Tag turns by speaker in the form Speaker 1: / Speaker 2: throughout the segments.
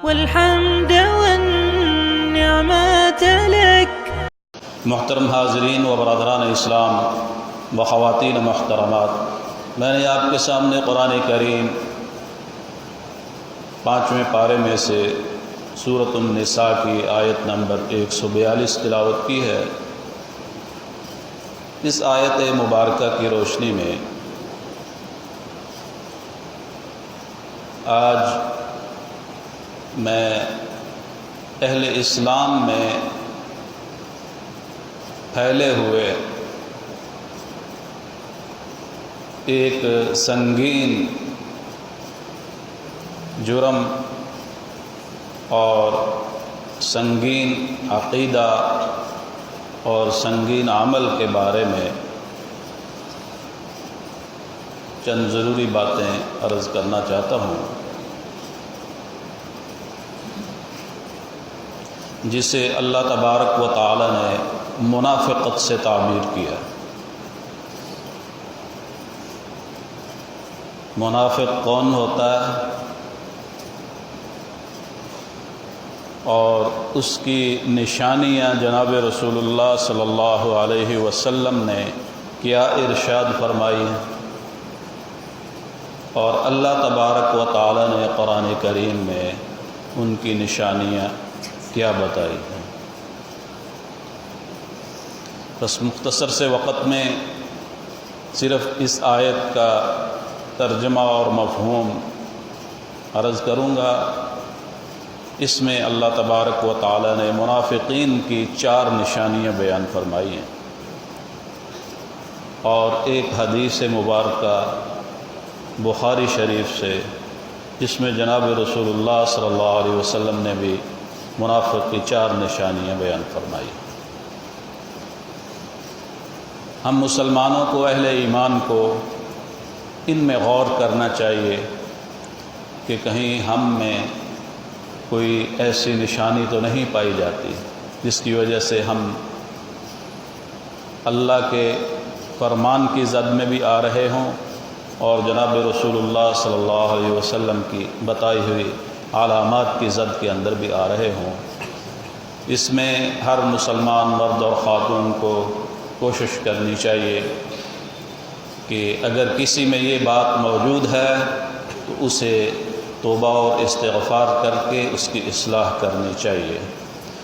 Speaker 1: والحمد والنعمة لك.
Speaker 2: محترم حاضرین و برادران اسلام و خواتین محترمات، میں نے آپ کے سامنے قرآن کریم 5ویں پارے میں سے سورۃ النساء کی آیت نمبر 142 تلاوت کی ہے۔ اس آیت مبارکہ کی روشنی میں آج میں اہل اسلام میں پھیلے ہوئے ایک سنگین جرم اور سنگین عقیدہ اور سنگین عمل کے بارے میں چند ضروری باتیں عرض کرنا چاہتا ہوں، جسے اللہ تبارک و تعالی نے منافقت سے تعبیر کیا۔ منافق کون ہوتا ہے اور اس کی نشانیاں جناب رسول اللہ صلی اللہ علیہ وسلم نے کیا ارشاد فرمائی ہیں، اور اللہ تبارک و تعالی نے قرآن کریم میں ان کی نشانیاں کیا بتائی ہیں۔ بس مختصر سے وقت میں صرف اس آیت کا ترجمہ اور مفہوم عرض کروں گا۔ اس میں اللہ تبارک و تعالی نے منافقین کی 4 نشانیاں بیان فرمائی ہیں، اور ایک حدیث مبارکہ بخاری شریف سے جس میں جناب رسول اللہ صلی اللہ علیہ وسلم نے بھی منافق کی 4 نشانیاں بیان فرمائی۔ ہم مسلمانوں کو، اہل ایمان کو ان میں غور کرنا چاہیے کہ کہیں ہم میں کوئی ایسی نشانی تو نہیں پائی جاتی جس کی وجہ سے ہم اللہ کے فرمان کی زد میں بھی آ رہے ہوں اور جناب رسول اللہ صلی اللہ علیہ وسلم کی بتائی ہوئی علامات کی زد کے اندر بھی آ رہے ہوں۔ اس میں ہر مسلمان مرد اور خاتون کو کوشش کرنی چاہیے کہ اگر کسی میں یہ بات موجود ہے تو اسے توبہ اور استغفار کر کے اس کی اصلاح کرنی چاہیے۔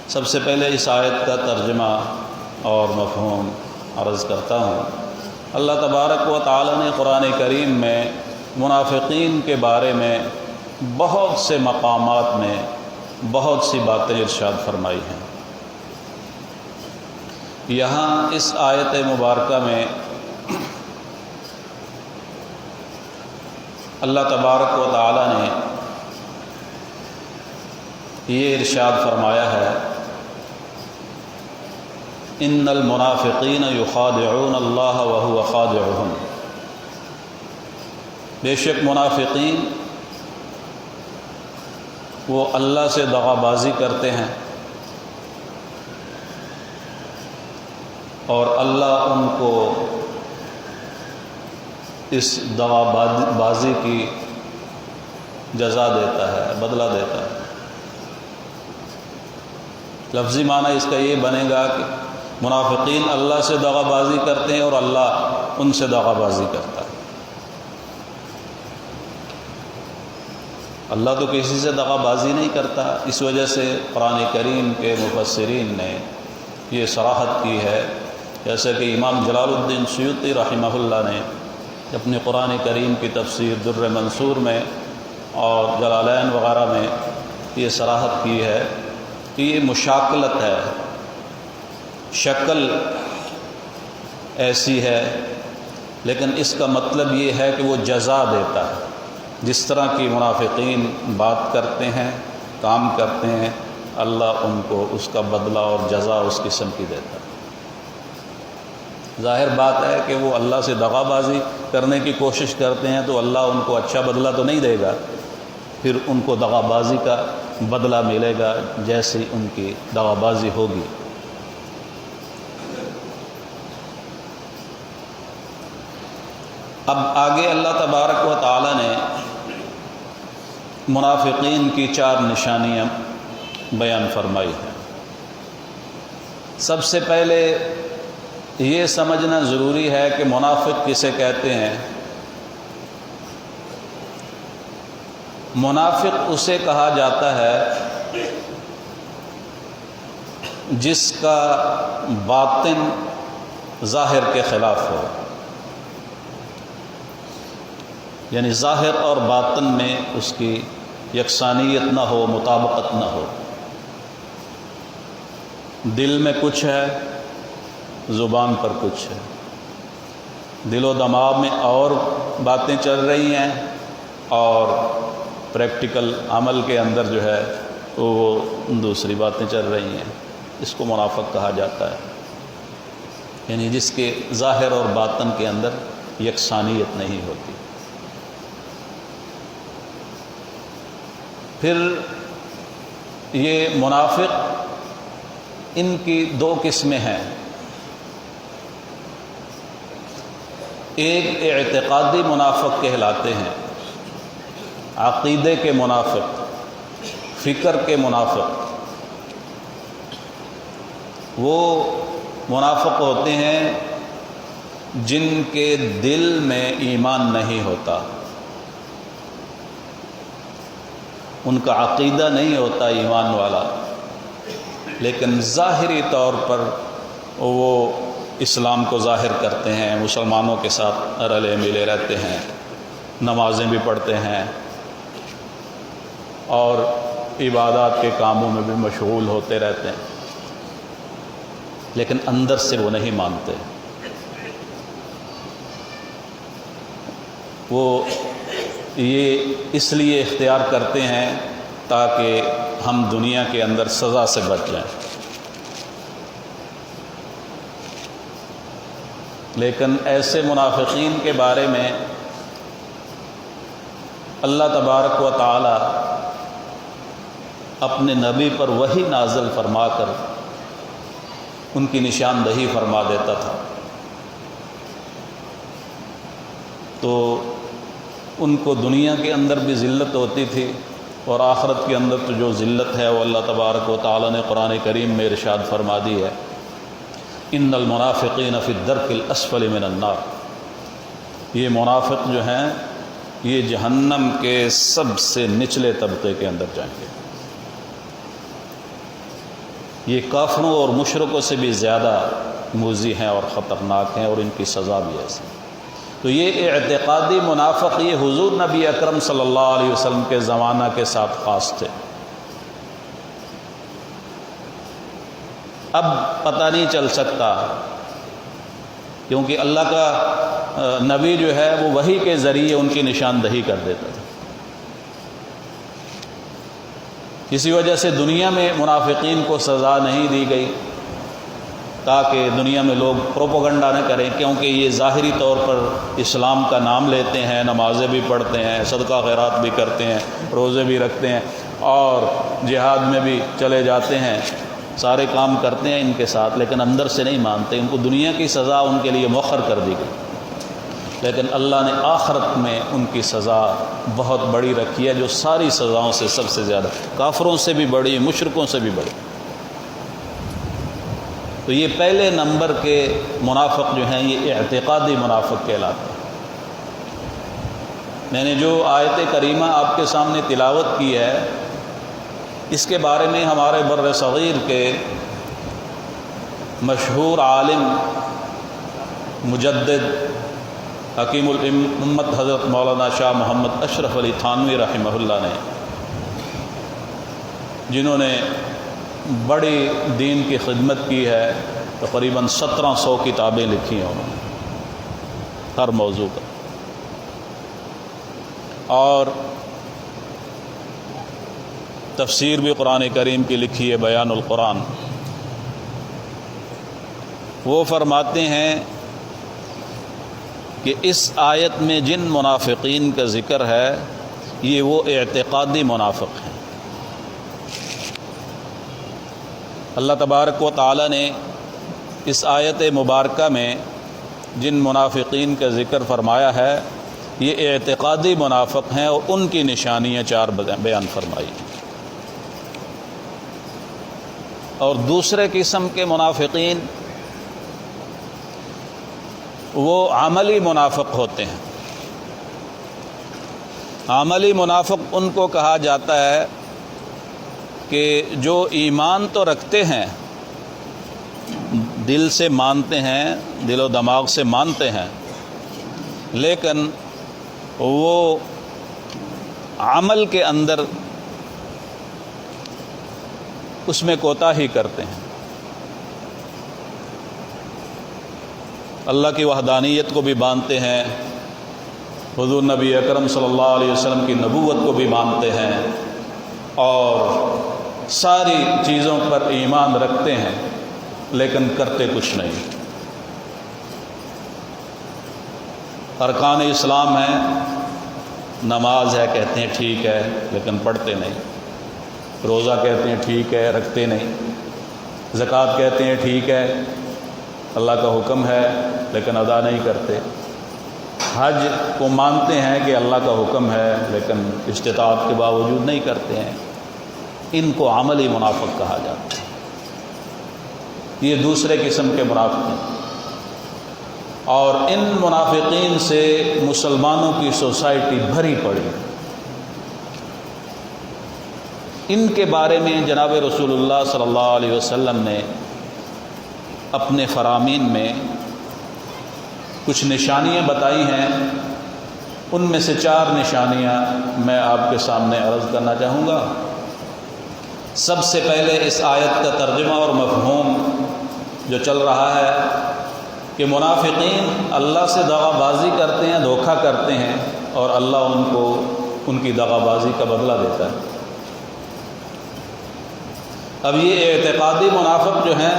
Speaker 2: سب سے پہلے اس آیت کا ترجمہ اور مفہوم عرض کرتا ہوں۔ اللہ تبارک و تعالی نے قرآن کریم میں منافقین کے بارے میں بہت سے مقامات میں بہت سی باتیں ارشاد فرمائی ہیں۔ یہاں اس آیت مبارکہ میں اللہ تبارک و تعالی نے یہ ارشاد فرمایا ہے، ان المنافقین یخادعون اللہ وہو خادعهم، بے شک منافقین وہ اللہ سے دغا بازی کرتے ہیں اور اللہ ان کو اس دغا بازی کی جزا دیتا ہے، بدلہ دیتا ہے۔ لفظی معنی اس کا یہ بنے گا کہ منافقین اللہ سے دغا بازی کرتے ہیں اور اللہ ان سے دغا بازی کرتا ہے۔ اللہ تو کسی سے دغا بازی نہیں کرتا، اس وجہ سے قرآن کریم کے مفسرین نے یہ صراحت کی ہے، جیسا کہ امام جلال الدین سیوطی رحمہ اللہ نے اپنے قرآن کریم کی تفسیر در منصور میں اور جلالین وغیرہ میں یہ صراحت کی ہے کہ یہ مشاکلت ہے، شکل ایسی ہے لیکن اس کا مطلب یہ ہے کہ وہ جزا دیتا ہے۔ جس طرح کی منافقین بات کرتے ہیں، کام کرتے ہیں، اللہ ان کو اس کا بدلہ اور جزا اس قسم کی دیتا ہے۔ ظاہر بات ہے کہ وہ اللہ سے دغا بازی کرنے کی کوشش کرتے ہیں تو اللہ ان کو اچھا بدلہ تو نہیں دے گا، پھر ان کو دغا بازی کا بدلہ ملے گا جیسی ان کی دغا بازی ہوگی۔ اب آگے اللہ تبارک و تعالی نے منافقین کی 4 نشانیاں بیان فرمائی ہیں۔ سب سے پہلے یہ سمجھنا ضروری ہے کہ منافق کسے کہتے ہیں۔ منافق اسے کہا جاتا ہے جس کا باطن ظاہر کے خلاف ہو، یعنی ظاہر اور باطن میں اس کی یکسانیت نہ ہو، مطابقت نہ ہو۔ دل میں کچھ ہے، زبان پر کچھ ہے، دل و دماغ میں اور باتیں چل رہی ہیں اور پریکٹیکل عمل کے اندر جو ہے وہ دوسری باتیں چل رہی ہیں۔ اس کو منافق کہا جاتا ہے، یعنی جس کے ظاہر اور باطن کے اندر یکسانیت نہیں ہوتی۔ پھر یہ منافق، ان کی 2 قسمیں ہیں۔ ایک اعتقادی منافق کہلاتے ہیں، عقیدے کے منافق، فکر کے منافق۔ وہ منافق ہوتے ہیں جن کے دل میں ایمان نہیں ہوتا، ان کا عقیدہ نہیں ہوتا ایمان والا، لیکن ظاہری طور پر وہ اسلام کو ظاہر کرتے ہیں، مسلمانوں کے ساتھ رلے ملے رہتے ہیں، نمازیں بھی پڑھتے ہیں اور عبادات کے کاموں میں بھی مشغول ہوتے رہتے ہیں، لیکن اندر سے وہ نہیں مانتے۔ وہ یہ اس لیے اختیار کرتے ہیں تاکہ ہم دنیا کے اندر سزا سے بچ جائیں، لیکن ایسے منافقین کے بارے میں اللہ تبارک و تعالی اپنے نبی پر وحی نازل فرما کر ان کی نشاندہی فرما دیتا تھا۔ تو ان کو دنیا کے اندر بھی ذلت ہوتی تھی اور آخرت کے اندر تو جو ذلت ہے وہ اللہ تبارک و تعالی نے قرآن کریم میں ارشاد فرما دی ہے، ان المنافقین فی الدرک الاسفل من النار۔ یہ منافق جو ہیں یہ جہنم کے سب سے نچلے طبقے کے اندر جائیں گے، یہ کافروں اور مشرکوں سے بھی زیادہ موذی ہیں اور خطرناک ہیں، اور ان کی سزا بھی ایسی۔ تو یہ اعتقادی منافق یہ حضور نبی اکرم صلی اللہ علیہ وسلم کے زمانہ کے ساتھ خاص تھے۔ اب پتہ نہیں چل سکتا، کیونکہ اللہ کا نبی جو ہے وہ وحی کے ذریعے ان کی نشاندہی کر دیتا تھا۔ اسی وجہ سے دنیا میں منافقین کو سزا نہیں دی گئی تاکہ دنیا میں لوگ پروپیگنڈا نہ کریں، کیونکہ یہ ظاہری طور پر اسلام کا نام لیتے ہیں، نمازیں بھی پڑھتے ہیں، صدقہ خیرات بھی کرتے ہیں، روزے بھی رکھتے ہیں اور جہاد میں بھی چلے جاتے ہیں، سارے کام کرتے ہیں ان کے ساتھ، لیکن اندر سے نہیں مانتے۔ ان کو دنیا کی سزا ان کے لیے مؤخر کر دی گئی، لیکن اللہ نے آخرت میں ان کی سزا بہت بڑی رکھی ہے، جو ساری سزاؤں سے سب سے زیادہ، کافروں سے بھی بڑی، مشرکوں سے بھی بڑی۔ تو یہ پہلے نمبر کے منافق جو ہیں یہ اعتقادی منافق کہلاتے ہیں۔ میں نے جو آیت کریمہ آپ کے سامنے تلاوت کی ہے، اس کے بارے میں ہمارے بر صغیر کے مشہور عالم مجدد حکیم الامت حضرت مولانا شاہ محمد اشرف علی تھانوی رحمہ اللہ نے، جنہوں نے بڑی دین کی خدمت کی ہے، تقریباً 1700 کتابیں لکھی ہیں انہوں نے ہر موضوع پر، اور تفسیر بھی قرآن کریم کی لکھی ہے، بیان القرآن۔ وہ فرماتے ہیں کہ اس آیت میں جن منافقین کا ذکر ہے یہ وہ اعتقادی منافق ہیں۔ اللہ تبارک و تعالی نے اس آیت مبارکہ میں جن منافقین کا ذکر فرمایا ہے یہ اعتقادی منافق ہیں اور ان کی نشانیاں 4 بیان فرمائی. اور دوسرے قسم کے منافقین وہ عملی منافق ہوتے ہیں. عملی منافق ان کو کہا جاتا ہے کہ جو ایمان تو رکھتے ہیں، دل سے مانتے ہیں، دل و دماغ سے مانتے ہیں، لیکن وہ عمل کے اندر اس میں کوتاہی کرتے ہیں. اللہ کی وحدانیت کو بھی مانتے ہیں، حضور نبی اکرم صلی اللہ علیہ وسلم کی نبوت کو بھی مانتے ہیں، اور ساری چیزوں پر ایمان رکھتے ہیں، لیکن کرتے کچھ نہیں. ارکان اسلام ہیں، نماز ہے کہتے ہیں ٹھیک ہے لیکن پڑھتے نہیں، روزہ کہتے ہیں ٹھیک ہے رکھتے نہیں، زکوٰۃ کہتے ہیں ٹھیک ہے اللہ کا حکم ہے لیکن ادا نہیں کرتے، حج کو مانتے ہیں کہ اللہ کا حکم ہے لیکن استطاعت کے باوجود نہیں کرتے ہیں. ان کو عملی منافق کہا جاتا ہے. یہ دوسرے قسم کے منافق ہیں، اور ان منافقین سے مسلمانوں کی سوسائٹی بھری پڑی. ان کے بارے میں جناب رسول اللہ صلی اللہ علیہ وسلم نے اپنے فرامین میں کچھ نشانیاں بتائی ہیں. ان میں سے 4 نشانیاں میں آپ کے سامنے عرض کرنا چاہوں گا. سب سے پہلے اس آیت کا ترجمہ اور مفہوم جو چل رہا ہے کہ منافقین اللہ سے دغا بازی کرتے ہیں، دھوکہ کرتے ہیں، اور اللہ ان کو ان کی دغا بازی کا بدلہ دیتا ہے. اب یہ اعتقادی منافق جو ہیں،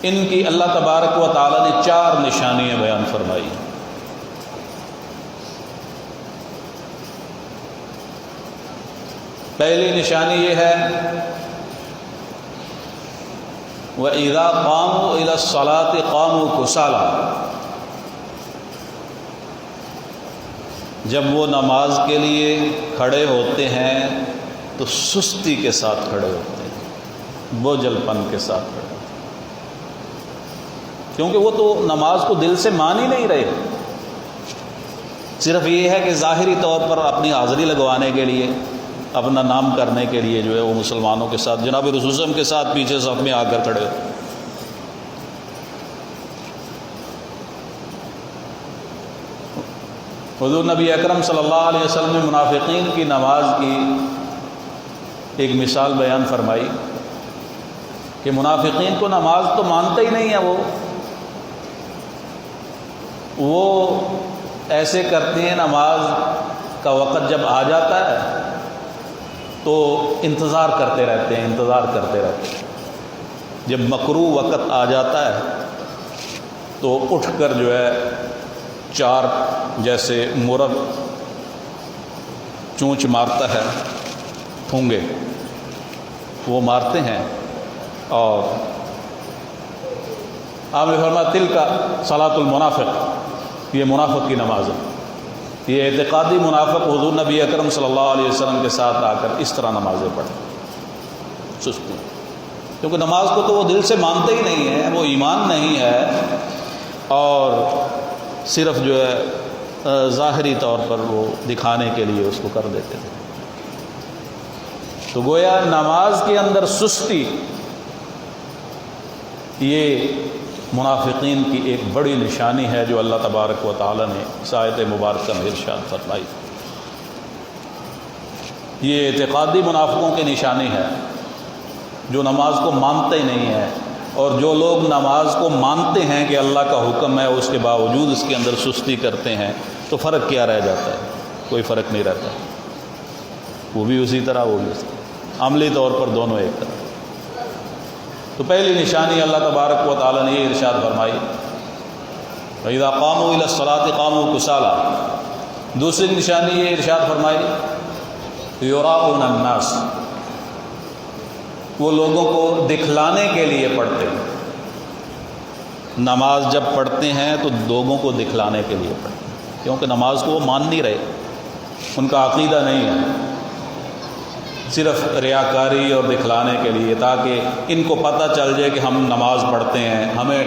Speaker 2: ان کی اللہ تبارک و تعالی نے 4 نشانیاں بیان فرمائی. پہلی نشانی یہ ہے وَإِذَا قَامُوا إِلَى الصَّلَاةِ قَامُوا كُسَالَىٰ. جب وہ نماز کے لیے کھڑے ہوتے ہیں تو سستی کے ساتھ کھڑے ہوتے ہیں، بوجھل پن کے ساتھ کھڑے ہوتے ہیں، کیونکہ وہ تو نماز کو دل سے مان ہی نہیں رہے. صرف یہ ہے کہ ظاہری طور پر اپنی حاضری لگوانے کے لیے، اپنا نام کرنے کے لیے جو ہے وہ مسلمانوں کے ساتھ، جناب رسول اللہ صلی اللہ علیہ وسلم کے ساتھ پیچھے صف میں آ کر کھڑے ہوتے. حضور نبی اکرم صلی اللہ علیہ وسلم نے منافقین کی نماز کی ایک مثال بیان فرمائی کہ منافقین کو نماز تو مانتے ہی نہیں ہیں، وہ ایسے کرتے ہیں، نماز کا وقت جب آ جاتا ہے تو انتظار کرتے رہتے ہیں. جب مکروہ وقت آ جاتا ہے تو اٹھ کر جو ہے 4 جیسے مرغ چونچ مارتا ہے، پھونگے وہ مارتے ہیں، اور آپ نے فرمایا تل کا صلاۃ المنافق، یہ منافق کی نماز ہے. یہ اعتقادی منافق حضور نبی اکرم صلی اللہ علیہ وسلم کے ساتھ آ کر اس طرح نمازیں پڑھیں، سستی، کیونکہ نماز کو تو وہ دل سے مانتے ہی نہیں ہیں، وہ ایمان نہیں ہے، اور صرف جو ہے ظاہری طور پر وہ دکھانے کے لیے اس کو کر دیتے تھے. تو گویا نماز کے اندر سستی یہ منافقین کی ایک بڑی نشانی ہے جو اللہ تبارک و تعالی نے اس آیت مبارکہ میں ارشاد فرمائی. یہ اعتقادی منافقوں کی نشانی ہے جو نماز کو مانتے ہی نہیں ہیں، اور جو لوگ نماز کو مانتے ہیں کہ اللہ کا حکم ہے، اس کے باوجود اس کے اندر سستی کرتے ہیں، تو فرق کیا رہ جاتا ہے؟ کوئی فرق نہیں رہتا. وہ بھی اسی طرح، وہ بھی اسی طرح، عملی طور پر دونوں ایک طرح. تو پہلی نشانی اللہ تبارک و تعالی نے یہ ارشاد فرمائی وَإِذَا قَامُوا إِلَى الصَّلَاةِ قَامُوا كُسَالَىٰ. دوسری نشانی یہ ارشاد فرمائی يُرَاءُونَ النَّاسَ، وہ لوگوں کو دکھلانے کے لیے پڑھتے ہیں. نماز جب پڑھتے ہیں تو لوگوں کو دکھلانے کے لیے پڑھتے ہیں، کیونکہ نماز کو وہ مان نہیں رہے، ان کا عقیدہ نہیں ہے، صرف ریاکاری اور دکھلانے کے لیے، تاکہ ان کو پتہ چل جائے کہ ہم نماز پڑھتے ہیں، ہمیں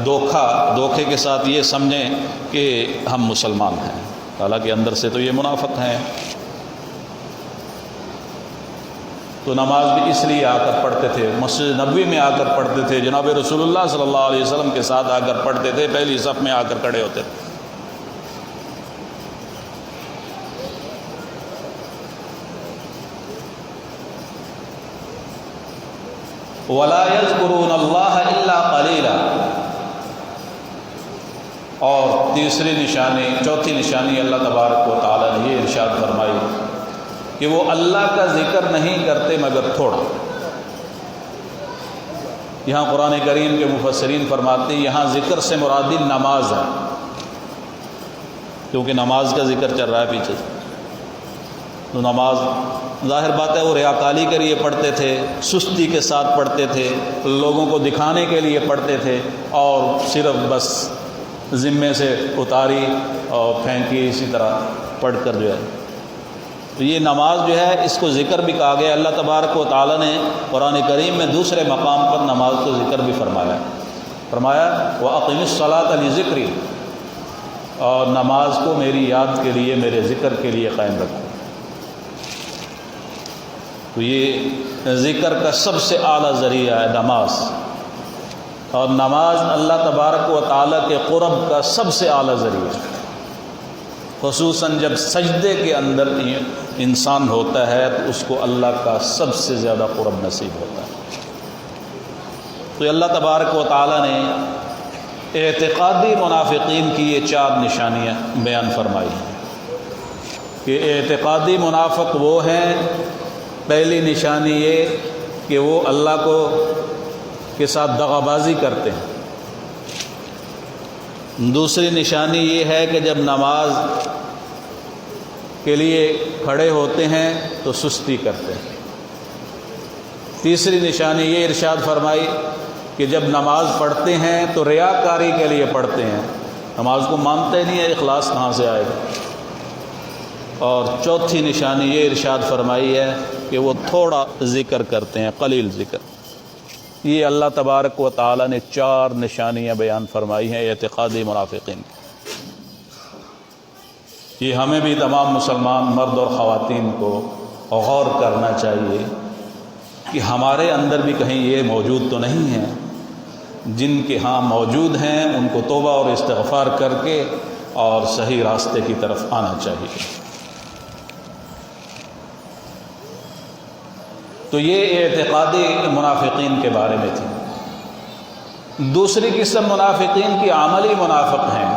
Speaker 2: دھوکے کے ساتھ یہ سمجھیں کہ ہم مسلمان ہیں، حالانکہ اندر سے تو یہ منافق ہیں۔ تو نماز بھی اس لیے آ کر پڑھتے تھے، مسجد نبوی میں آ کر پڑھتے تھے، جناب رسول اللہ صلی اللہ علیہ وسلم کے ساتھ آ کر پڑھتے تھے، پہلی صف میں آ کر کھڑے ہوتے تھے۔ وَلَا يَذْكُرُونَ اللَّهَ إِلَّا قَلِيلًا، اور تیسری نشانی، چوتھی نشانی اللہ تبارک و تعالیٰ نے یہ ارشاد فرمائی کہ وہ اللہ کا ذکر نہیں کرتے مگر تھوڑا۔ یہاں قرآن کریم کے مفسرین فرماتے ہیں یہاں ذکر سے مراد نماز ہے، کیونکہ نماز کا ذکر چل رہا ہے پیچھے سے۔ تو نماز ظاہر بات ہے وہ ریاکاری کے لیے پڑھتے تھے، سستی کے ساتھ پڑھتے تھے، لوگوں کو دکھانے کے لیے پڑھتے تھے، اور صرف بس ذمے سے اتاری اور پھینکی، اسی طرح پڑھ کر جو ہے۔ تو یہ نماز جو ہے اس کو ذکر بھی کہا گیا۔ اللہ تبارک و تعالیٰ نے قرآن کریم میں دوسرے مقام پر نماز کو ذکر بھی فرمایا وَأَقِمِ الصَّلَاةَ لِذِكْرِي، اور نماز کو میری یاد کے لیے، میرے ذکر کے لیے قائم رکھو۔ تو یہ ذکر کا سب سے اعلیٰ ذریعہ ہے نماز، اور نماز اللہ تبارک و تعالیٰ کے قرب کا سب سے اعلیٰ ذریعہ ہے، خصوصاً جب سجدے کے اندر انسان ہوتا ہے تو اس کو اللہ کا سب سے زیادہ قرب نصیب ہوتا ہے۔ تو اللہ تبارک و تعالیٰ نے اعتقادی منافقین کی یہ 4 نشانیاں بیان فرمائی ہیں کہ اعتقادی منافق وہ ہیں، پہلی نشانی یہ کہ وہ اللہ کے ساتھ دغا بازی کرتے ہیں، دوسری نشانی یہ ہے کہ جب نماز کے لیے کھڑے ہوتے ہیں تو سستی کرتے ہیں، تیسری نشانی یہ ارشاد فرمائی کہ جب نماز پڑھتے ہیں تو ریاکاری کے لیے پڑھتے ہیں، نماز کو مانتے نہیں ہے، اخلاص کہاں سے آئے گا، اور چوتھی نشانی یہ ارشاد فرمائی ہے کہ وہ تھوڑا ذکر کرتے ہیں، قلیل ذکر۔ یہ اللہ تبارک و تعالیٰ نے 4 نشانیاں بیان فرمائی ہیں اعتقادی منافقین کی۔ یہ ہمیں بھی تمام مسلمان مرد اور خواتین کو غور کرنا چاہیے کہ ہمارے اندر بھی کہیں یہ موجود تو نہیں ہیں، جن کے ہاں موجود ہیں ان کو توبہ اور استغفار کر کے اور صحیح راستے کی طرف آنا چاہیے۔ تو یہ اعتقادی منافقین کے بارے میں تھی۔ دوسری قسم منافقین کی عملی منافق ہیں۔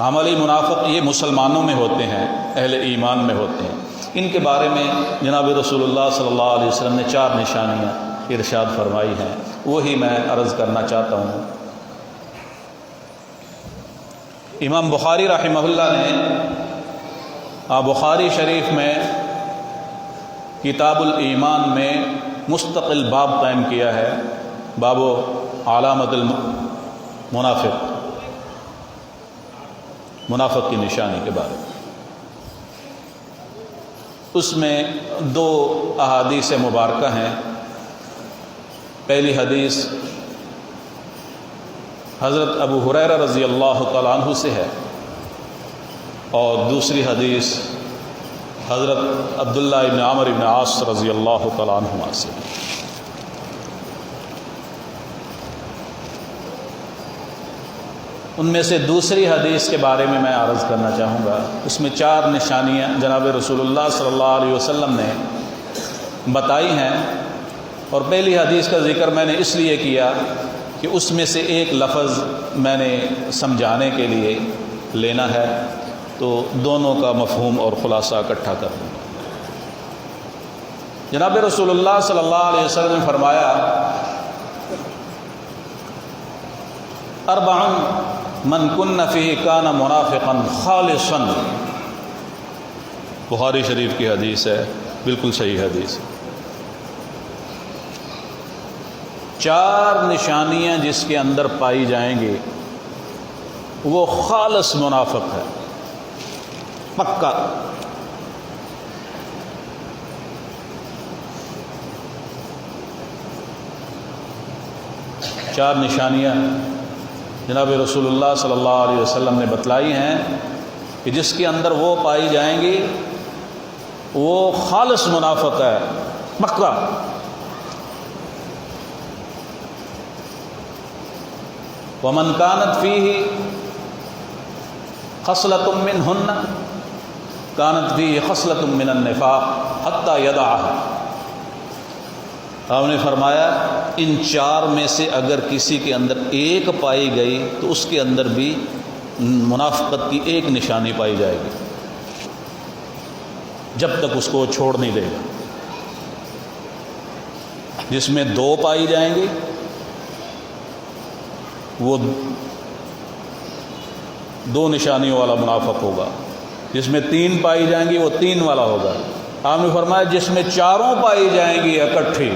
Speaker 2: عملی منافق یہ مسلمانوں میں ہوتے ہیں، اہل ایمان میں ہوتے ہیں، ان کے بارے میں جناب رسول اللہ صلی اللہ علیہ وسلم نے 4 نشانیاں ارشاد فرمائی ہیں، وہی میں عرض کرنا چاہتا ہوں۔ امام بخاری رحمہ اللہ نے بخاری شریف میں کتاب الایمان میں مستقل باب قائم کیا ہے، باب علامت المنافق، منافق کی نشانی کے بارے میں۔ اس میں 2 احادیث مبارکہ ہیں۔ پہلی حدیث حضرت ابو ہریرہ رضی اللہ تعالیٰ عنہ سے ہے، اور دوسری حدیث حضرت عبداللہ ابن عمر ابن عاص رضی اللہ تعالیٰ عنہما سے۔ ان میں سے دوسری حدیث کے بارے میں عرض کرنا چاہوں گا۔ اس میں 4 نشانیاں جناب رسول اللہ صلی اللہ علیہ وسلم نے بتائی ہیں، اور پہلی حدیث کا ذکر میں نے اس لیے کیا کہ اس میں سے ایک لفظ میں نے سمجھانے کے لیے لینا ہے، تو دونوں کا مفہوم اور خلاصہ اکٹھا کر دوں۔ جناب رسول اللہ صلی اللہ علیہ وسلم نے فرمایا، 4 من کن فیہ کان منافقا خالصا، بخاری شریف کی حدیث ہے، بالکل صحیح حدیث ہے۔ 4 نشانیاں جس کے اندر پائی جائیں گی وہ خالص منافق ہے، پکا۔ چار نشانیاں جناب رسول اللہ صلی اللہ علیہ وسلم نے بتلائی ہیں کہ جس کے اندر وہ پائی جائیں گی وہ خالص منافق ہے، پکا۔ ومن كانت فيه خصلة منهن كانت فيه خصلة من النفاق حتى يدعها۔ آپ نے فرمایا ان 4 میں سے اگر کسی کے اندر ایک پائی گئی تو اس کے اندر بھی منافقت کی ایک نشانی پائی جائے گی، جب تک اس کو چھوڑ نہیں دے گا۔ جس میں 2 پائی جائیں گی وہ 2 نشانیوں والا منافق ہوگا، جس میں 3 پائی جائیں گی وہ 3 والا ہوگا۔ آپ نے فرمایا جس میں 4 پائی جائیں گی اکٹھی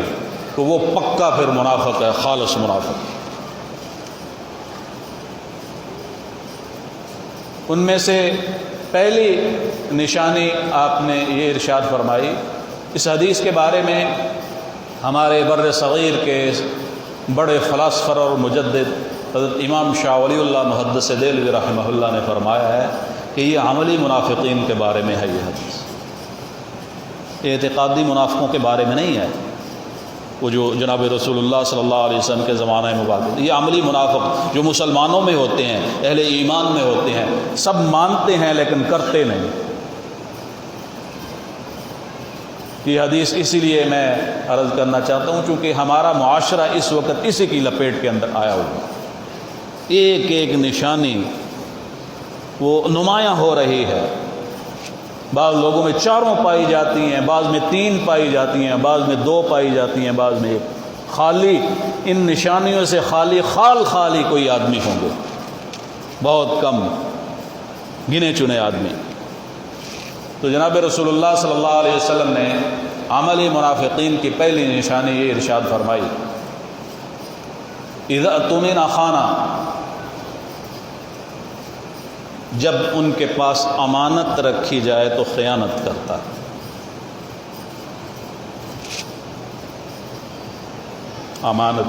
Speaker 2: تو وہ پکا پھر منافق ہے، خالص منافق۔ ان میں سے پہلی نشانی آپ نے یہ ارشاد فرمائی، اس حدیث کے بارے میں ہمارے بر صغیر کے بڑے فلاسفر اور مجدد حضرت امام شاہ ولی اللہ محدث دہلوی رحمہ اللہ نے فرمایا ہے کہ یہ عملی منافقین کے بارے میں ہے یہ حدیث، اعتقادی منافقوں کے بارے میں نہیں ہے، وہ جو جناب رسول اللہ صلی اللہ علیہ وسلم کے زمانہ مبارک۔ یہ عملی منافق جو مسلمانوں میں ہوتے ہیں، اہل ایمان میں ہوتے ہیں، سب مانتے ہیں لیکن کرتے نہیں۔ یہ حدیث اسی لیے میں عرض کرنا چاہتا ہوں چونکہ ہمارا معاشرہ اس وقت اسی کی لپیٹ کے اندر آیا ہوا ہے، ایک ایک نشانی وہ نمایاں ہو رہی ہے۔ بعض لوگوں میں 4 پائی جاتی ہیں، بعض میں 3 پائی جاتی ہیں، بعض میں 2 پائی جاتی ہیں، بعض میں 1۔ خالی ان نشانیوں سے خالی کوئی آدمی ہوں گے، بہت کم گنے چنے آدمی۔ تو جناب رسول اللہ صلی اللہ علیہ وسلم نے عملی منافقین کی پہلی نشانی یہ ارشاد فرمائی، اذا اؤتمن خان، جب ان کے پاس امانت رکھی جائے تو خیانت کرتا ہے۔ امانت،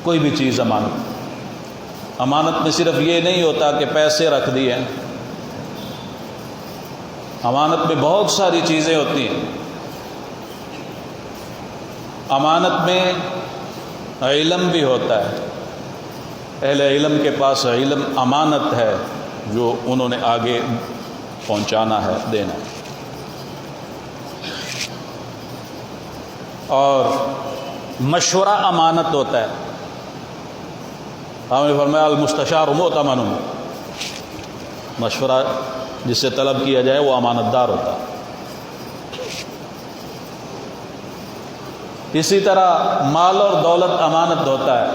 Speaker 2: کوئی بھی چیز امانت میں صرف یہ نہیں ہوتا کہ پیسے رکھ دیے، امانت میں بہت ساری چیزیں ہوتی ہیں۔ امانت میں علم بھی ہوتا ہے، اہل علم کے پاس علم امانت ہے جو انہوں نے آگے پہنچانا ہے، دینا ہے۔ اور مشورہ امانت ہوتا ہے، آپ نے فرمایا المستشار مؤتمن، مشورہ جس سے طلب کیا جائے وہ امانت دار ہوتا ہے۔ اسی طرح مال اور دولت امانت ہوتا ہے،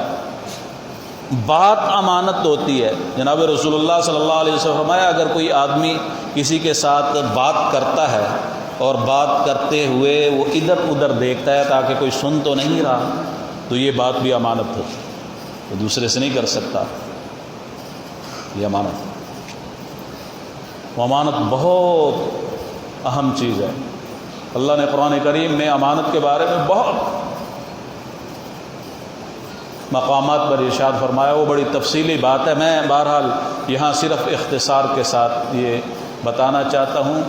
Speaker 2: بات امانت ہوتی ہے۔ جناب رسول اللہ صلی اللہ علیہ وسلم فرمایا اگر کوئی آدمی کسی کے ساتھ بات کرتا ہے اور بات کرتے ہوئے وہ ادھر ادھر دیکھتا ہے تاکہ کوئی سن تو نہیں رہا، تو یہ بات بھی امانت ہوتی ہے، وہ دوسرے سے نہیں کر سکتا، یہ امانت ہے۔ وہ امانت بہت اہم چیز ہے۔ اللہ نے قرآن کریم میں امانت کے بارے میں بہت مقامات پر ارشاد فرمایا، وہ بڑی تفصیلی بات ہے۔ میں بہرحال یہاں صرف اختصار کے ساتھ یہ بتانا چاہتا ہوں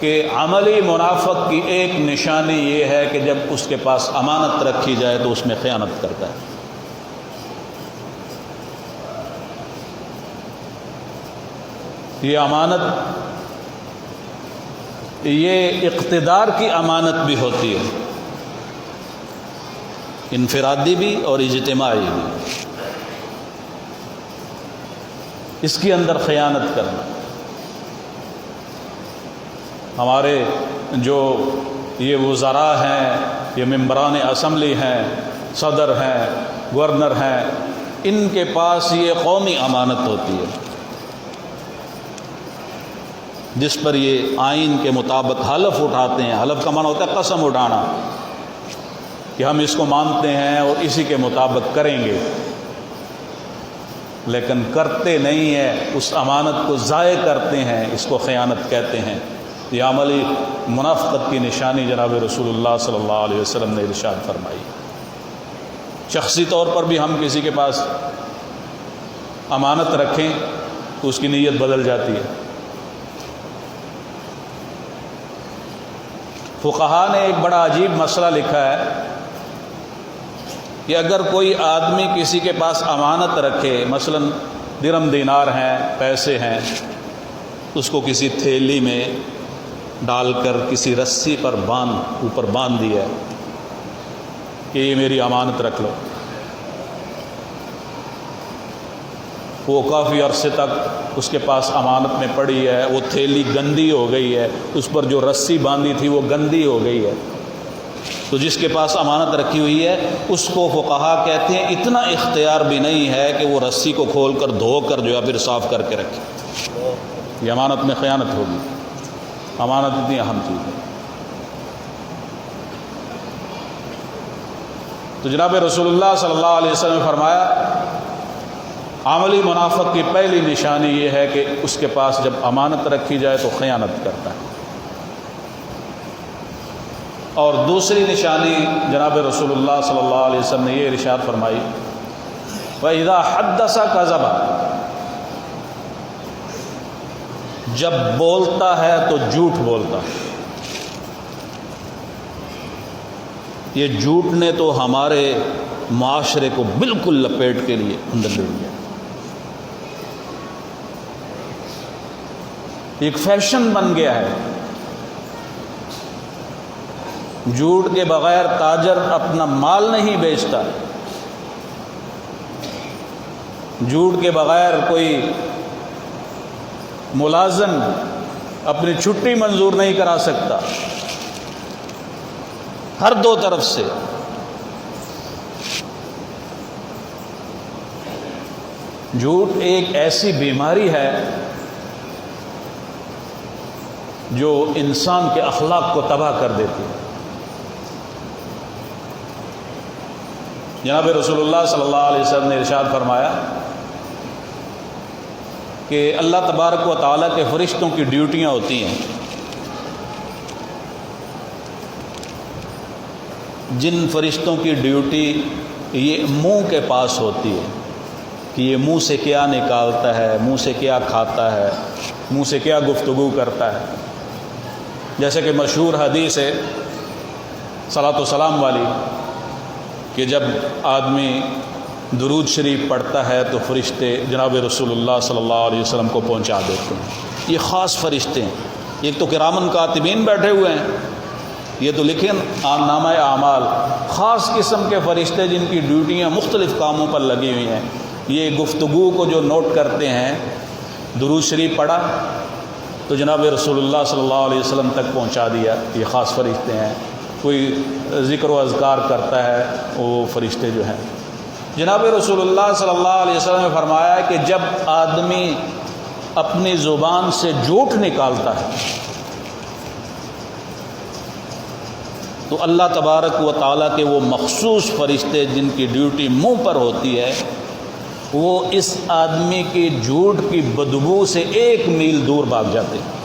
Speaker 2: کہ عملی منافق کی ایک نشانی یہ ہے کہ جب اس کے پاس امانت رکھی جائے تو اس میں خیانت کرتا ہے۔ یہ امانت، یہ اقتدار کی امانت بھی ہوتی ہے، انفرادی بھی اور اجتماعی بھی۔ اس کے اندر خیانت کرنا، ہمارے جو یہ وزراء ہیں، یہ ممبران اسمبلی ہیں، صدر ہیں، گورنر ہیں، ان کے پاس یہ قومی امانت ہوتی ہے جس پر یہ آئین کے مطابق حلف اٹھاتے ہیں۔ حلف کا معنی ہوتا ہے قسم اٹھانا، کہ ہم اس کو مانتے ہیں اور اسی کے مطابق کریں گے، لیکن کرتے نہیں ہیں، اس امانت کو ضائع کرتے ہیں، اس کو خیانت کہتے ہیں۔ یہ عملی منافقت کی نشانی جناب رسول اللہ صلی اللہ علیہ وسلم نے ارشاد فرمائی۔ شخصی طور پر بھی ہم کسی کے پاس امانت رکھیں تو اس کی نیت بدل جاتی ہے۔ فقہا نے ایک بڑا عجیب مسئلہ لکھا ہے کہ اگر کوئی آدمی کسی کے پاس امانت رکھے، مثلا درہم دینار ہیں، پیسے ہیں، اس کو کسی تھیلی میں ڈال کر کسی رسی پر اوپر باندھ دیا ہے کہ یہ میری امانت رکھ لو، وہ کافی عرصے تک اس کے پاس امانت میں پڑی ہے، وہ تھیلی گندی ہو گئی ہے، اس پر جو رسی باندھی تھی وہ گندی ہو گئی ہے، تو جس کے پاس امانت رکھی ہوئی ہے اس کو فقہا کہتے ہیں اتنا اختیار بھی نہیں ہے کہ وہ رسی کو کھول کر دھو کر جو ہے پھر صاف کر کے رکھے، یہ امانت میں خیانت ہوگی۔ امانت اتنی اہم چیز ہے۔ تو جناب رسول اللہ صلی اللہ علیہ وسلم نے فرمایا عملی منافق کی پہلی نشانی یہ ہے کہ اس کے پاس جب امانت رکھی جائے تو خیانت کرتا ہے، اور دوسری نشانی جناب رسول اللہ صلی اللہ علیہ وسلم نے یہ ارشاد فرمائی وَإِذَا حَدَّثَ كَذَبَ، جب بولتا ہے تو جھوٹ بولتا ہے۔ یہ جھوٹ نے تو ہمارے معاشرے کو بالکل لپیٹ کے لیے اندر لے لیا، ایک فیشن بن گیا ہے۔ جھوٹ کے بغیر تاجر اپنا مال نہیں بیچتا، جھوٹ کے بغیر کوئی ملازم اپنی چھٹی منظور نہیں کرا سکتا۔ ہر دو طرف سے جھوٹ ایک ایسی بیماری ہے جو انسان کے اخلاق کو تباہ کر دیتی ہے۔ جناب رسول اللہ صلی اللہ علیہ وسلم نے ارشاد فرمایا کہ اللہ تبارک و تعالیٰ کے فرشتوں کی ڈیوٹیاں ہوتی ہیں، جن فرشتوں کی ڈیوٹی یہ منہ کے پاس ہوتی ہے کہ یہ منہ سے کیا نکالتا ہے، منہ سے کیا کھاتا ہے، منہ سے کیا گفتگو کرتا ہے۔ جیسے کہ مشہور حدیث ہے صلاۃ و سلام والی کہ جب آدمی درود شریف پڑھتا ہے تو فرشتے جناب رسول اللہ صلی اللہ علیہ وسلم کو پہنچا دیتے ہیں۔ یہ خاص فرشتے ہیں، ایک تو کرامن کاتبین بیٹھے ہوئے ہیں، یہ تو لکھیں نامہ اعمال، خاص قسم کے فرشتے جن کی ڈیوٹیاں مختلف کاموں پر لگی ہوئی ہیں، یہ گفتگو کو جو نوٹ کرتے ہیں، درود شریف پڑھا تو جناب رسول اللہ صلی اللہ علیہ وسلم تک پہنچا دیا، یہ خاص فرشتے ہیں۔ کوئی ذکر و اذکار کرتا ہے وہ فرشتے جو ہیں۔ جناب رسول اللہ صلی اللہ علیہ وسلم نے فرمایا کہ جب آدمی اپنی زبان سے جھوٹ نکالتا ہے تو اللہ تبارک و تعالیٰ کے وہ مخصوص فرشتے جن کی ڈیوٹی منہ پر ہوتی ہے، وہ اس آدمی کی جھوٹ کی بدبو سے 1 میل دور بھاگ جاتے ہیں۔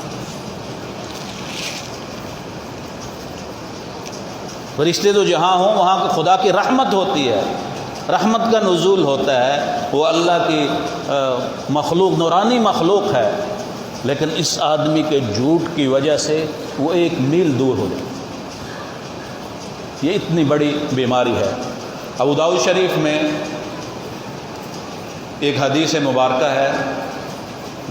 Speaker 2: فرشتے تو جہاں ہوں وہاں خدا کی رحمت ہوتی ہے، رحمت کا نزول ہوتا ہے، وہ اللہ کی مخلوق، نورانی مخلوق ہے، لیکن اس آدمی کے جھوٹ کی وجہ سے وہ 1 میل دور ہو جائے۔ یہ اتنی بڑی بیماری ہے۔ ابو داؤد شریف میں ایک حدیث مبارکہ ہے،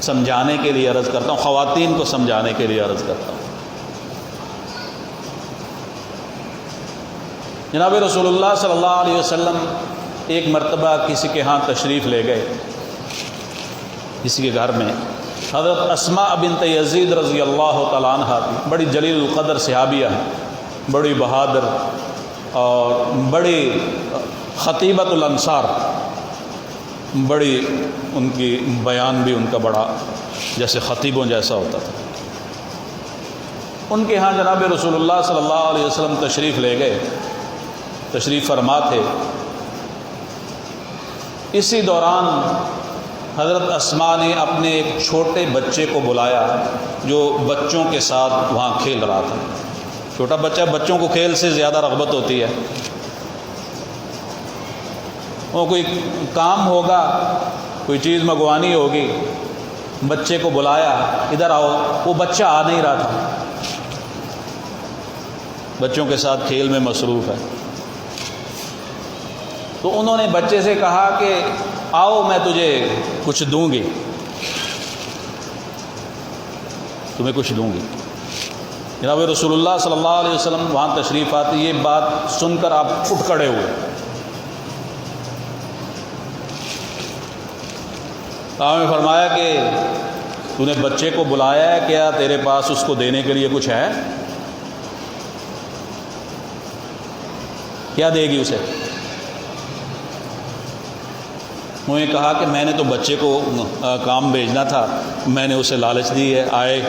Speaker 2: سمجھانے کے لیے عرض کرتا ہوں، خواتین کو سمجھانے کے لیے عرض کرتا ہوں۔ جناب رسول اللہ صلی اللہ علیہ وسلم ایک مرتبہ کسی کے ہاں تشریف لے گئے، کسی کے گھر میں۔ حضرت اسماء بنت یزید رضی اللہ تعالیٰ عنہ تھی، بڑی جلیل القدر صحابیہ ہیں، بڑی بہادر اور بڑی خطیبۃ الانصار، بڑی ان کی بیان بھی ان کا بڑا جیسے خطیبوں جیسا ہوتا تھا۔ ان کے ہاں جناب رسول اللہ صلی اللہ علیہ وسلم تشریف لے گئے تشریف فرما تھے، اسی دوران حضرت اسماء نے اپنے ایک چھوٹے بچے کو بلایا جو بچوں کے ساتھ وہاں کھیل رہا تھا۔ چھوٹا بچہ، بچوں کو کھیل سے زیادہ رغبت ہوتی ہے، وہ کوئی کام ہوگا، کوئی چیز منگوانی ہوگی، بچے کو بلایا ادھر آؤ، وہ بچہ آ نہیں رہا تھا، بچوں کے ساتھ کھیل میں مصروف ہے۔ تو انہوں نے بچے سے کہا کہ آؤ میں تجھے کچھ دوں گی، تمہیں کچھ دوں گی۔ جناب رسول اللہ صلی اللہ علیہ وسلم وہاں تشریف آتے، یہ بات سن کر آپ اٹھ کھڑے ہوئے۔ آپ نے فرمایا کہ تو نے بچے کو بلایا ہے، کیا تیرے پاس اس کو دینے کے لیے کچھ ہے؟ کیا دے گی اسے؟ انہوں نے کہا کہ میں نے تو بچے کو کام بھیجنا تھا، میں نے اسے لالچ دی ہے، آئے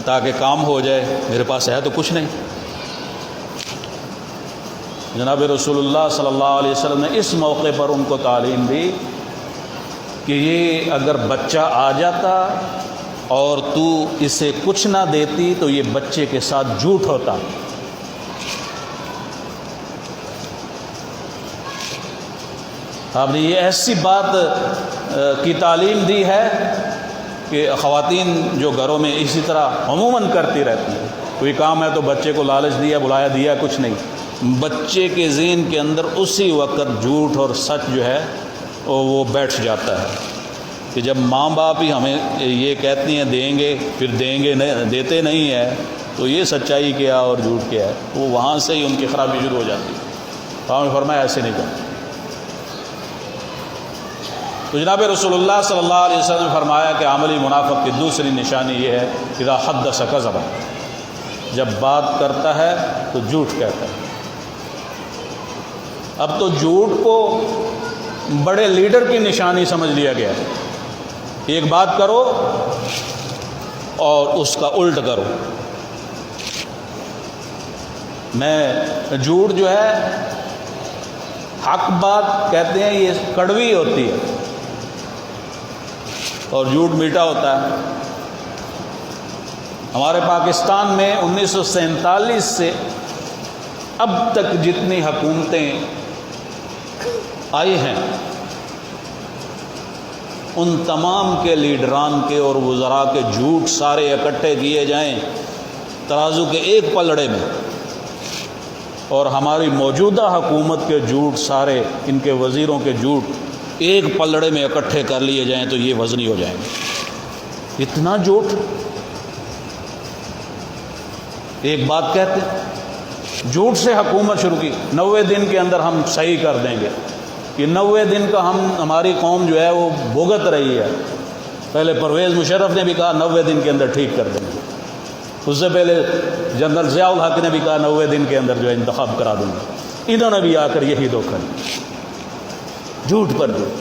Speaker 2: تاکہ کام ہو جائے، میرے پاس ہے تو کچھ نہیں۔ جناب رسول اللہ صلی اللہ علیہ وسلم نے اس موقع پر ان کو تعلیم دی کہ یہ اگر بچہ آ جاتا اور تو اسے کچھ نہ دیتی تو یہ بچے کے ساتھ جھوٹ ہوتا۔ آپ نے یہ ایسی بات کی تعلیم دی ہے کہ خواتین جو گھروں میں اسی طرح عموماً کرتی رہتی ہیں، کوئی کام ہے تو بچے کو لالچ دیا، بلایا، دیا کچھ نہیں، بچے کے ذہن کے اندر اسی وقت جھوٹ اور سچ جو ہے وہ بیٹھ جاتا ہے کہ جب ماں باپ ہی ہمیں یہ کہتی ہیں دیں گے، پھر دیں گے نہیں، دیتے نہیں ہیں، تو یہ سچائی کیا اور جھوٹ کیا ہے، وہ وہاں سے ہی ان کی خرابی شروع ہو جاتی ہے۔ آپ نے فرمایا ایسے نہیں کرنا۔ تو جناب رسول اللہ صلی اللہ علیہ وسلم نے فرمایا کہ عملی منافق کی دوسری نشانی یہ ہے اذا حدث کذب، جب بات کرتا ہے تو جھوٹ کہتا ہے۔ اب تو جھوٹ کو بڑے لیڈر کی نشانی سمجھ لیا گیا ہے، ایک بات کرو اور اس کا الٹ کرو۔ میں جھوٹ جو ہے، حق بات کہتے ہیں یہ کڑوی ہوتی ہے اور جھوٹ میٹھا ہوتا ہے۔ ہمارے پاکستان میں 1947 سے اب تک جتنی حکومتیں آئی ہیں ان تمام کے لیڈران کے اور وزراء کے جھوٹ سارے اکٹھے کیے جائیں ترازو کے ایک پلڑے میں، اور ہماری موجودہ حکومت کے جھوٹ سارے، ان کے وزیروں کے جھوٹ ایک پلڑے میں اکٹھے کر لیے جائیں تو یہ وزنی ہو جائیں گے۔ اتنا جھوٹ، ایک بات کہتے ہیں، جھوٹ سے حکومت شروع کی، 90 دن کے اندر ہم صحیح کر دیں گے۔ یہ 90 دن کا ہماری قوم جو ہے وہ بھگت رہی ہے۔ پہلے پرویز مشرف نے بھی کہا 90 دن کے اندر ٹھیک کر دیں گے، اس سے پہلے جنرل ضیاء الحق نے بھی کہا 90 دن کے اندر جو ہے انتخاب کرا دوں گا۔ انہوں نے بھی آ کر یہی دھوکہ دیا، جھوٹ پر جھوٹ،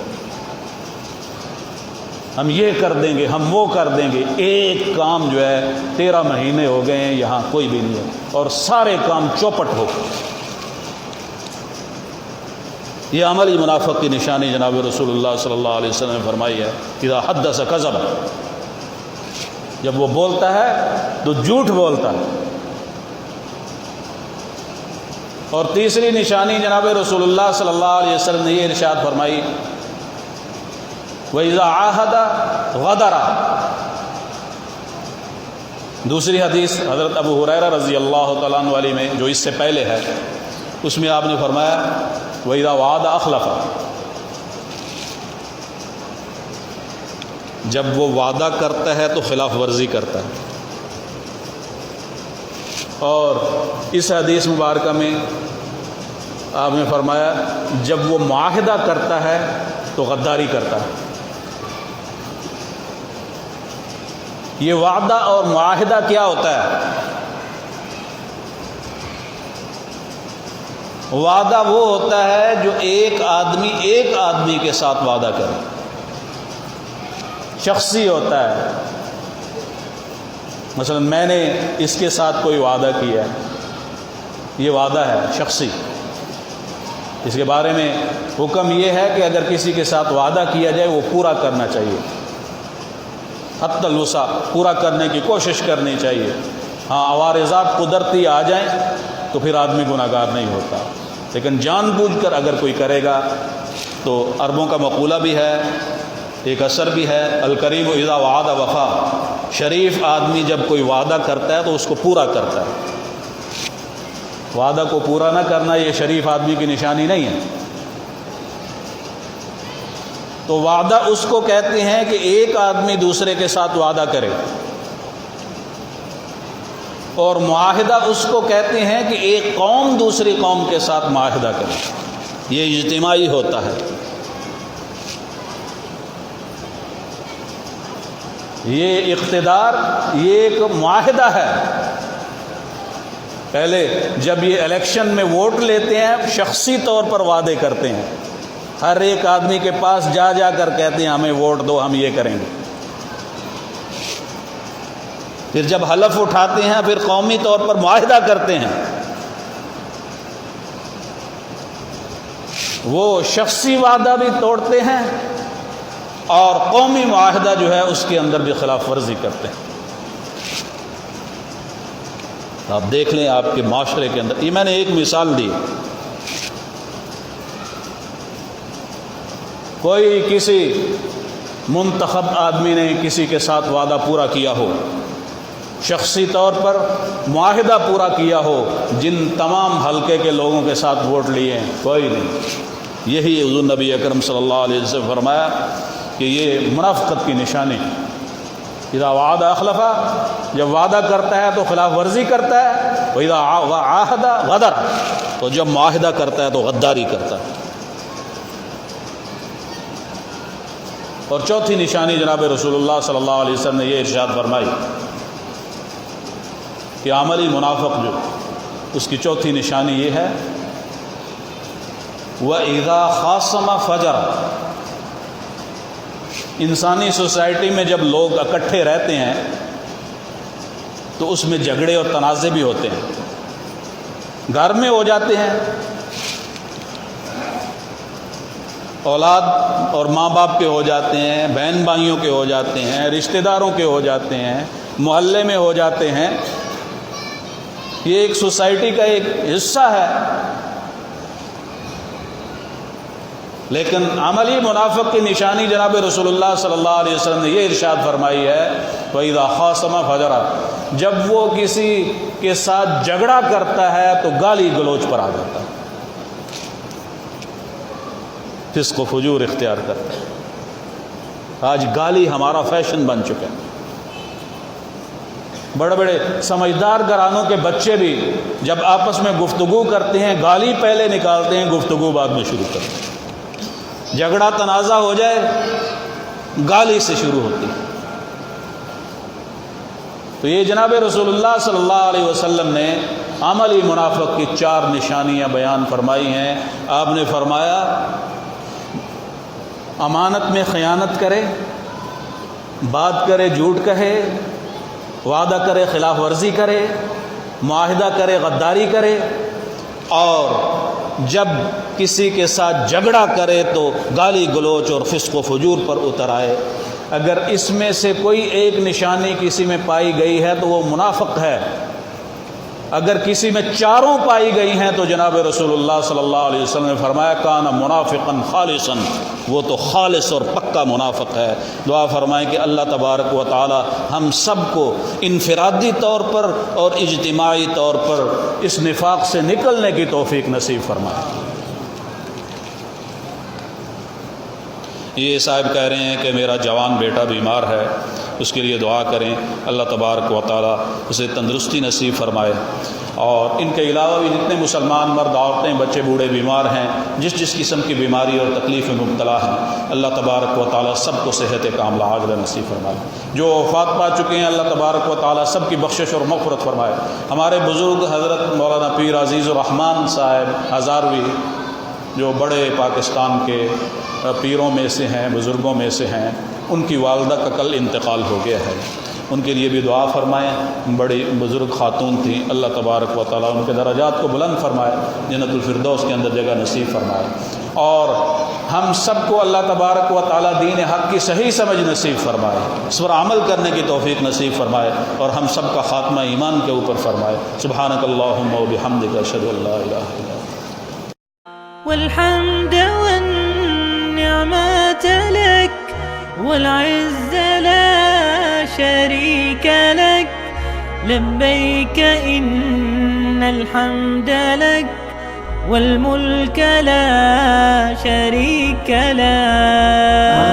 Speaker 2: ہم یہ کر دیں گے، ہم وہ کر دیں گے۔ ایک کام جو ہے 13 مہینے ہو گئے ہیں یہاں کوئی بھی نہیں ہے، اور سارے کام چوپٹ ہو۔ یہ عملی منافق کی نشانی جناب رسول اللہ صلی اللہ علیہ وسلم نے فرمائی ہے، اذا حدث کذب، جب وہ بولتا ہے تو جھوٹ بولتا ہے۔ اور تیسری نشانی جناب رسول اللہ صلی اللہ علیہ وسلم نے یہ ارشاد فرمائی، وَإِذَا عَاهَدَ غَدَرَ۔ دوسری حدیث حضرت ابو ہریرہ رضی اللہ تعالیٰ عنہ والی میں جو اس سے پہلے ہے، اس میں آپ نے فرمایا وَإِذَا وَعَدَ أَخْلَفَ، جب وہ وعدہ کرتا ہے تو خلاف ورزی کرتا ہے۔ اور اس حدیث مبارکہ میں آپ نے فرمایا جب وہ معاہدہ کرتا ہے تو غداری کرتا ہے۔ یہ وعدہ اور معاہدہ کیا ہوتا ہے؟ وعدہ وہ ہوتا ہے جو ایک آدمی کے ساتھ وعدہ کرے، شخصی ہوتا ہے۔ مثلا میں نے اس کے ساتھ کوئی وعدہ کیا ہے، یہ وعدہ ہے شخصی۔ اس کے بارے میں حکم یہ ہے کہ اگر کسی کے ساتھ وعدہ کیا جائے وہ پورا کرنا چاہیے، حتی الوسع پورا کرنے کی کوشش کرنی چاہیے۔ ہاں عوارضات قدرتی آ جائیں تو پھر آدمی گناہگار نہیں ہوتا، لیکن جان بوجھ کر اگر کوئی کرے گا تو عربوں کا مقولہ بھی ہے، ایک اثر بھی ہے، الکریم اذا وعد وفا، شریف آدمی جب کوئی وعدہ کرتا ہے تو اس کو پورا کرتا ہے۔ وعدہ کو پورا نہ کرنا یہ شریف آدمی کی نشانی نہیں ہے۔ تو وعدہ اس کو کہتے ہیں کہ ایک آدمی دوسرے کے ساتھ وعدہ کرے، اور معاہدہ اس کو کہتے ہیں کہ ایک قوم دوسری قوم کے ساتھ معاہدہ کرے، یہ اجتماعی ہوتا ہے۔ یہ اقتدار یہ ایک معاہدہ ہے۔ پہلے جب یہ الیکشن میں ووٹ لیتے ہیں شخصی طور پر وعدے کرتے ہیں، ہر ایک آدمی کے پاس جا جا کر کہتے ہیں ہمیں ووٹ دو، ہم یہ کریں گے۔ پھر جب حلف اٹھاتے ہیں پھر قومی طور پر معاہدہ کرتے ہیں۔ وہ شخصی وعدہ بھی توڑتے ہیں اور قومی معاہدہ جو ہے اس کے اندر بھی خلاف ورزی کرتے ہیں۔ آپ دیکھ لیں آپ کے معاشرے کے اندر، یہ میں نے ایک مثال دی، کوئی کسی منتخب آدمی نے کسی کے ساتھ وعدہ پورا کیا ہو، شخصی طور پر معاہدہ پورا کیا ہو، جن تمام حلقے کے لوگوں کے ساتھ ووٹ لیے ہیں، کوئی نہیں۔ یہی حضور نبی اکرم صلی اللہ علیہ وسلم نے فرمایا کہ یہ منافقت کی نشانی، اذا وعد اخلف، جب وعدہ کرتا ہے تو خلاف ورزی کرتا ہے، واذا عاہد غدر، تو جب معاہدہ کرتا ہے تو غداری کرتا ہے۔ اور چوتھی نشانی جناب رسول اللہ صلی اللہ علیہ وسلم نے یہ ارشاد فرمائی کہ عملی منافق جو اس کی چوتھی نشانی یہ ہے، وَإِذَا خَاصَمَ فَجَرَ، انسانی سوسائٹی میں جب لوگ اکٹھے رہتے ہیں تو اس میں جھگڑے اور تنازع بھی ہوتے ہیں، گھر میں ہو جاتے ہیں، اولاد اور ماں باپ کے ہو جاتے ہیں، بہن بھائیوں کے ہو جاتے ہیں، رشتہ داروں کے ہو جاتے ہیں، محلے میں ہو جاتے ہیں۔ یہ ایک سوسائٹی کا ایک حصہ ہے، لیکن عملی منافق کی نشانی جناب رسول اللہ صلی اللہ علیہ وسلم نے یہ ارشاد فرمائی ہے، وَإِذَا خَاصَمَ فَجَرَ، جب وہ کسی کے ساتھ جھگڑا کرتا ہے تو گالی گلوچ پر آ جاتا ہے، فسق و فجور اختیار کرتا ہے۔ آج گالی ہمارا فیشن بن چکا ہے۔ بڑے بڑے سمجھدار گھرانوں کے بچے بھی جب آپس میں گفتگو کرتے ہیں گالی پہلے نکالتے ہیں، گفتگو بعد میں شروع کرتے ہیں۔ جھگڑا تنازع ہو جائے گالی سے شروع ہوتی ہے۔ تو یہ جناب رسول اللہ صلی اللہ علیہ وسلم نے عملی منافق کی 4 نشانیاں بیان فرمائی ہیں۔ آپ نے فرمایا امانت میں خیانت کرے، بات کرے جھوٹ کہے، وعدہ کرے خلاف ورزی کرے، معاہدہ کرے غداری کرے، اور جب کسی کے ساتھ جھگڑا کرے تو گالی گلوچ اور فسق و فجور پر اتر آئے۔ اگر اس میں سے کوئی ایک نشانی کسی میں پائی گئی ہے تو وہ منافق ہے، اگر کسی میں 4 پائی گئی ہیں تو جناب رسول اللہ صلی اللہ علیہ وسلم نے فرمایا کان منافقا خالصا، وہ تو خالص اور پکا منافق ہے۔ دعا فرمائیں کہ اللہ تبارک و تعالی ہم سب کو انفرادی طور پر اور اجتماعی طور پر اس نفاق سے نکلنے کی توفیق نصیب فرمائے۔ یہ صاحب کہہ رہے ہیں کہ میرا جوان بیٹا بیمار ہے، اس کے لیے دعا کریں، اللہ تبارک و تعالی اسے تندرستی نصیب فرمائے۔ اور ان کے علاوہ بھی جتنے مسلمان مرد عورتیں بچے بوڑھے بیمار ہیں، جس جس قسم کی بیماری اور تکلیف میں مبتلا ہیں، اللہ تبارک و تعالی سب کو صحت کاملہ عاجلہ نصیب فرمائے۔ جو وفات پا چکے ہیں اللہ تبارک و تعالی سب کی بخشش اور مغفرت فرمائے۔ ہمارے بزرگ حضرت مولانا پیر عزیز الرحمان صاحب ہزاروی، جو بڑے پاکستان کے پیروں میں سے ہیں، بزرگوں میں سے ہیں، ان کی والدہ کا کل انتقال ہو گیا ہے۔ ان کے لیے بھی دعا فرمائیں. بڑی بزرگ خاتون تھیں، اللہ تبارک و تعالیٰ ان کے درجات کو بلند فرمائے، جنت الفردوس کے اندر جگہ نصیب فرمائے. اور ہم سب کو اللہ تبارک و تعالیٰ دین حق کی صحیح سمجھ نصیب فرمائے، اس پر عمل کرنے کی توفیق نصیب فرمائے، اور ہم سب کا خاتمہ ایمان کے اوپر فرمائے. سبحانک اللہم و بحمدک، اشہد ان لا الہ الا انت.
Speaker 1: والحمد والنعمة لك والعز لا شريك لك لبيك إن الحمد لك والملك لا شريك لك.